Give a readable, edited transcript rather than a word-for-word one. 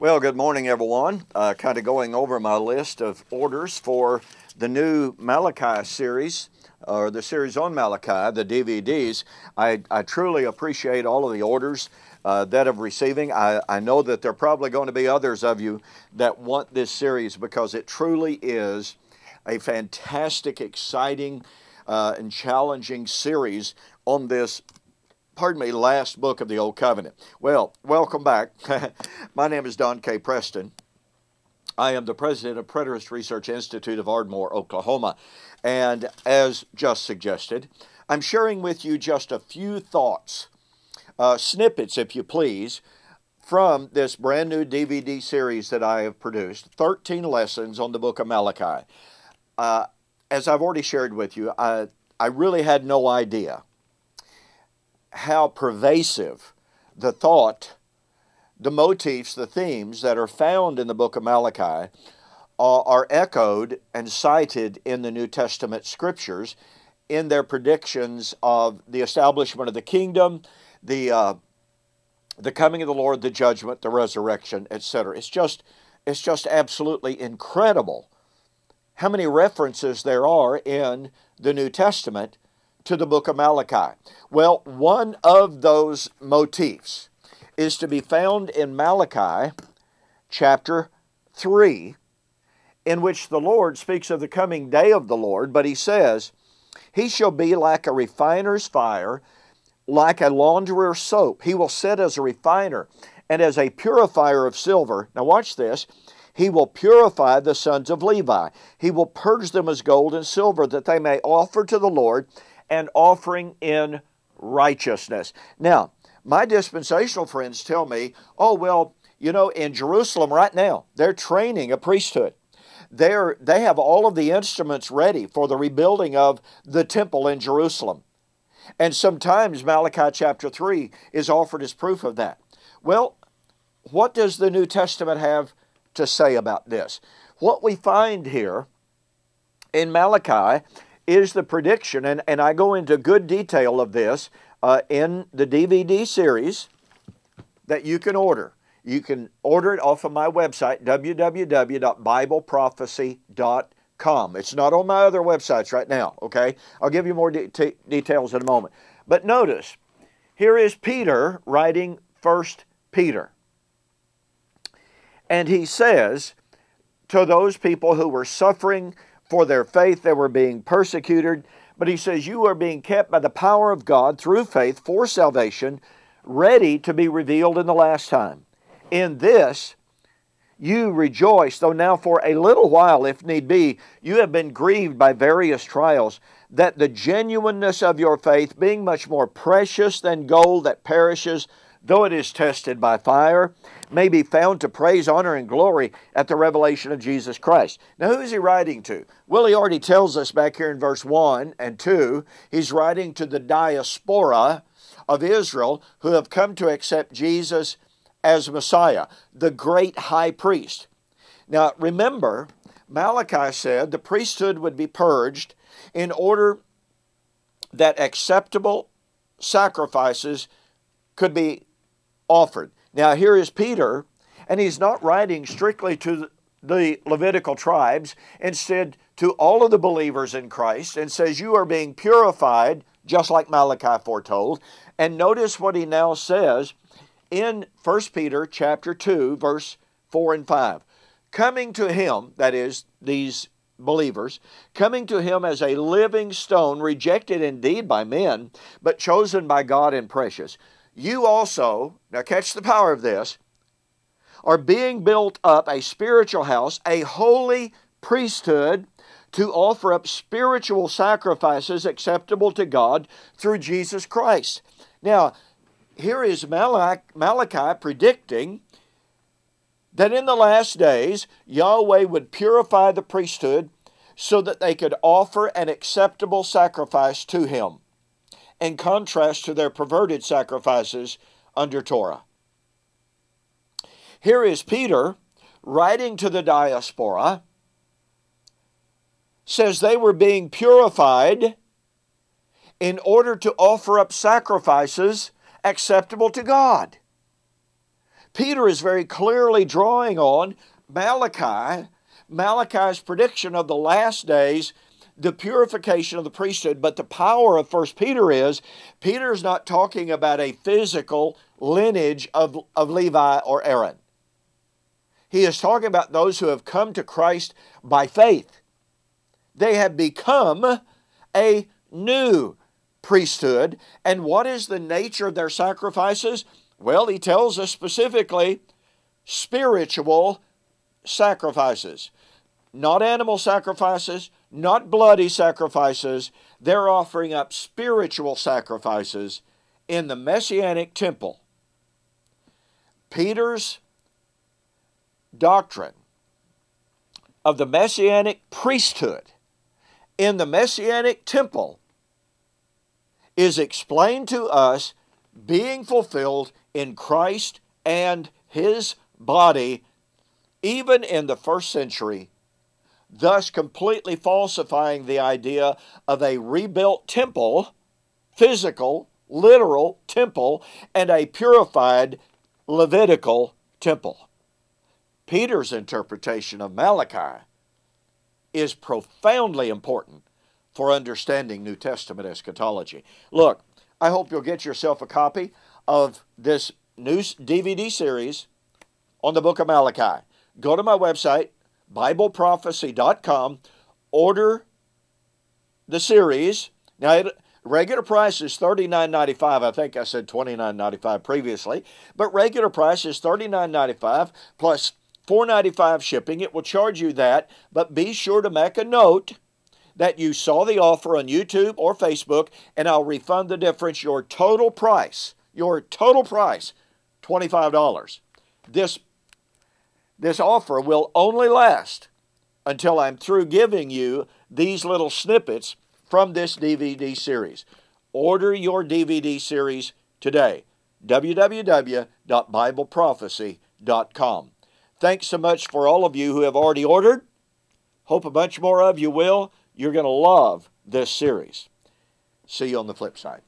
Well, good morning, everyone. Kind of going over my list of orders for the new Malachi series, or the series on Malachi, the DVDs. I truly appreciate all of the orders that I'm receiving. I know that there are probably going to be others of you that want this series because it truly is a fantastic, exciting, and challenging series on this last book of the Old Covenant. Well, welcome back. My name is Don K. Preston. I am the president of Preterist Research Institute of Ardmore, Oklahoma. And as just suggested, I'm sharing with you just a few thoughts, snippets, if you please, from this brand new DVD series that I have produced, 13 lessons on the book of Malachi. As I've already shared with you, I really had no idea how pervasive the thought, the motifs, the themes that are found in the book of Malachi are echoed and cited in the New Testament scriptures in their predictions of the establishment of the kingdom, the coming of the Lord, the judgment, the resurrection, etc. It's just absolutely incredible how many references there are in the New Testament to the book of Malachi. Well, one of those motifs is to be found in Malachi chapter 3, in which the Lord speaks of the coming day of the Lord, but he says, "He shall be like a refiner's fire, like a launderer's soap. He will sit as a refiner and as a purifier of silver." Now watch this. "He will purify the sons of Levi. He will purge them as gold and silver, that they may offer to the Lord and offering in righteousness." Now, my dispensational friends tell me, oh, well, you know, in Jerusalem right now, they're training a priesthood. They have all of the instruments ready for the rebuilding of the temple in Jerusalem. And sometimes Malachi chapter 3 is offered as proof of that. Well, what does the New Testament have to say about this? What we find here in Malachi is the prediction, and I go into good detail of this in the DVD series that you can order. You can order it off of my website, www.bibleprophecy.com. It's not on my other websites right now, okay? I'll give you more details in a moment. But notice, here is Peter writing 1 Peter. And he says to those people who were suffering for their faith, they were being persecuted. But he says, "You are being kept by the power of God through faith for salvation, ready to be revealed in the last time. In this you rejoice, though now for a little while, if need be, you have been grieved by various trials, that the genuineness of your faith, being much more precious than gold that perishes, though it is tested by fire, may be found to praise, honor, and glory at the revelation of Jesus Christ." Now, who is he writing to? Well, he already tells us back here in verse 1 and 2, he's writing to the diaspora of Israel who have come to accept Jesus as Messiah, the great high priest. Now, remember, Malachi said the priesthood would be purged in order that acceptable sacrifices could be offered. Now, here is Peter, and he's not writing strictly to the Levitical tribes, instead to all of the believers in Christ, and says, "You are being purified," just like Malachi foretold. And notice what he now says in 1 Peter chapter 2, verse 4 and 5. "Coming to him," that is, these believers, "coming to him as a living stone, rejected indeed by men, but chosen by God and precious. You also," now catch the power of this, "are being built up a spiritual house, a holy priesthood, to offer up spiritual sacrifices acceptable to God through Jesus Christ." Now, here is Malachi predicting that in the last days, Yahweh would purify the priesthood so that they could offer an acceptable sacrifice to him, in contrast to their perverted sacrifices under Torah. Here is Peter writing to the diaspora, says they were being purified in order to offer up sacrifices acceptable to God. Peter is very clearly drawing on Malachi's prediction of the last days, the purification of the priesthood. But the power of 1 Peter is, Peter's not talking about a physical lineage of Levi or Aaron. He is talking about those who have come to Christ by faith. They have become a new priesthood. And what is the nature of their sacrifices? Well, he tells us specifically spiritual sacrifices. Not animal sacrifices, not bloody sacrifices. They're offering up spiritual sacrifices in the Messianic Temple. Peter's doctrine of the Messianic priesthood in the Messianic Temple is explained to us being fulfilled in Christ and His body even in the first century, thus completely falsifying the idea of a rebuilt temple, physical, literal temple, and a purified Levitical temple. Peter's interpretation of Malachi is profoundly important for understanding New Testament eschatology. Look, I hope you'll get yourself a copy of this new DVD series on the book of Malachi. Go to my website, BibleProphecy.com, order the series. Now, regular price is $39.95. I think I said $29.95 previously, but regular price is $39.95 plus $4.95 shipping. It will charge you that, but be sure to make a note that you saw the offer on YouTube or Facebook, and I'll refund the difference. Your total price, $25. This offer will only last until I'm through giving you these little snippets from this DVD series. Order your DVD series today. www.BibleProphecy.com. Thanks so much for all of you who have already ordered. Hope a bunch more of you will. You're going to love this series. See you on the flip side.